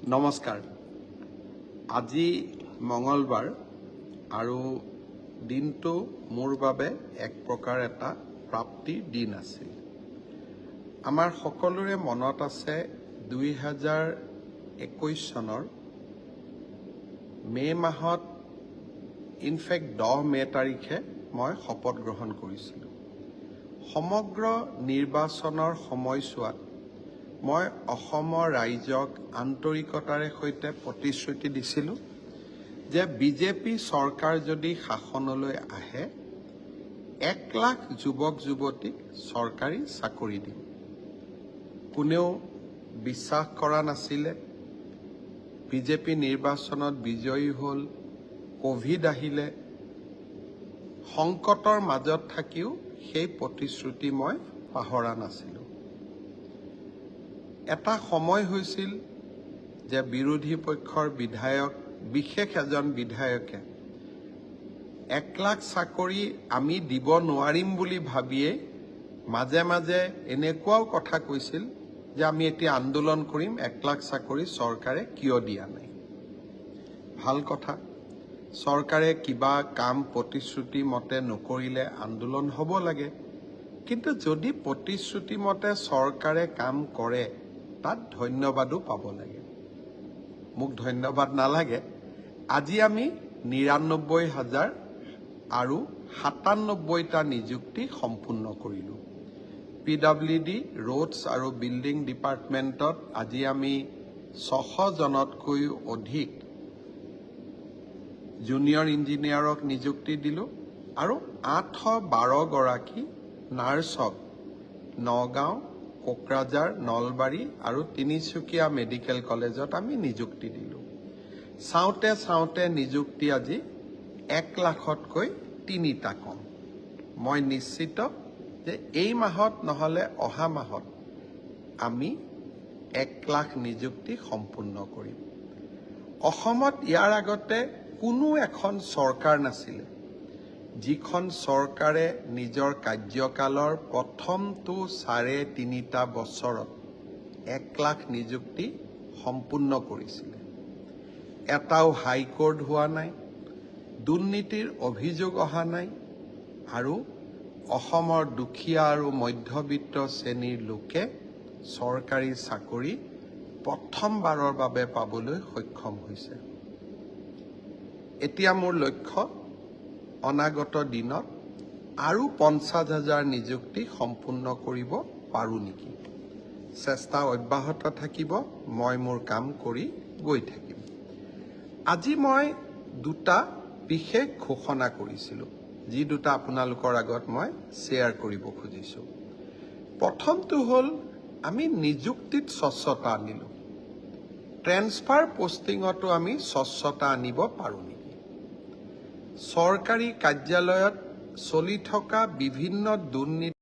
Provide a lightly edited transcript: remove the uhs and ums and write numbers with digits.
নমস্কাৰ। আজি মঙলবাৰ আৰু দিনটো মোৰ বাবে এক প্ৰকাৰ এটা প্ৰাপ্তিৰ দিন আছিল। আমাৰ সকলোৰে মনত আছে 2021 চনৰ মে' মাহত ইনফেক্ট 10 মে' তাৰিখে মই শপত গ্ৰহণ কৰিছিলোঁ। সমগ্ৰ নিৰ্বাচনৰ সময়ছোৱাত মই অসমৰ ৰাইজক আন্তৰিকতাৰে সৈতে প্ৰতিশ্ৰুতি দিছিলোঁ যে বিজেপি চৰকাৰ যদি শাসনলৈ আহে 1 লাখ যুৱক যুৱতীক চৰকাৰী চাকৰি দিম। কোনেও বিশ্বাস কৰা নাছিলে। বিজেপি নিৰ্বাচনত বিজয়ী হ'ল, কোভিড আহিলে। সংকটৰ মাজত থাকিও সেই প্ৰতিশ্ৰুতি মই পাহৰা নাছিলোঁ। এটা সময় হৈছিল যে বিৰোধী পক্ষৰ বিধায়ক, বিশেষ এজন বিধায়কে 1 লাখ চাকৰি আমি দিব নোৱাৰিম বুলি ভাবিয়ে মাজে মাজে এনেকুৱাও কথা কৈছিল যে আমি এতিয়া আন্দোলন কৰিম, 1 লাখ চাকৰি চৰকাৰে কিয় দিয়া নাই। ভাল কথা, চৰকাৰে কিবা কাম প্ৰতিশ্ৰুতি মতে নকৰিলে আন্দোলন হ'ব লাগে। কিন্তু যদি প্ৰতিশ্ৰুতি মতে চৰকাৰে কাম কৰে তাত ধন্যবাদো পাব লাগে। মোক ধন্যবাদ নালাগে। আজি আমি ৯৯,০০০ আৰু ৯৭টা নিযুক্তি সম্পূৰ্ণ কৰিলোঁ। PWD, ৰোডছ আৰু বিল্ডিং ডিপাৰ্টমেণ্টত আজি আমি ৬০০ জনতকৈও অধিক জুনিয়ৰ ইঞ্জিনিয়াৰক নিযুক্তি দিলোঁ আৰু ৮১২ গৰাকী নাৰ্ছক নগাঁও, কোকৰাঝাৰ, নলবাৰী আৰু তিনিচুকীয়া মেডিকেল কলেজত আমি নিযুক্তি দিলোঁ। চাওঁতে চাওঁতে নিযুক্তি আজি 1 লাখতকৈ 3টা কম। মই নিশ্চিত যে এই মাহত নহ'লে অহা মাহত আমি 1 লাখ নিযুক্তি সম্পূৰ্ণ কৰিম। অসমত ইয়াৰ আগতে কোনো এখন চৰকাৰ নাছিলে যিখন চৰকাৰে নিজৰ কাৰ্যকালৰ প্ৰথমটো 3.5 বছৰত 1 লাখ নিযুক্তি সম্পূৰ্ণ কৰিছিলে। এটাও হাইকোৰ্ট হোৱা নাই, দুৰ্নীতিৰ অভিযোগ অহা নাই আৰু অসমৰ দুখীয়া আৰু মধ্যবিত্ত শ্ৰেণীৰ লোকে চৰকাৰী চাকৰি প্ৰথমবাৰৰ বাবে পাবলৈ সক্ষম হৈছে। এতিয়া মোৰ লক্ষ্য অনাগত দিনত আৰু 50,000 নিযুক্তি সম্পূৰ্ণ কৰিব পাৰোঁ নেকি। চেষ্টা অব্যাহত থাকিব। মই মোৰ কাম কৰি গৈ থাকিম। আজি মই 2টা বিশেষ ঘোষণা কৰিছিলোঁ, যি 2টা আপোনালোকৰ আগত মই শ্বেয়াৰ কৰিব খুজিছোঁ। প্ৰথমটো হ'ল আমি নিযুক্তিত স্বচ্ছতা আনিলোঁ। ট্ৰেন্সফাৰ পোষ্টিঙতো আমি স্বচ্ছতা আনিব পাৰোঁ নেকি। চৰকাৰী কাৰ্যালয়ত চলি থকা বিভিন্ন দুৰ্নীতি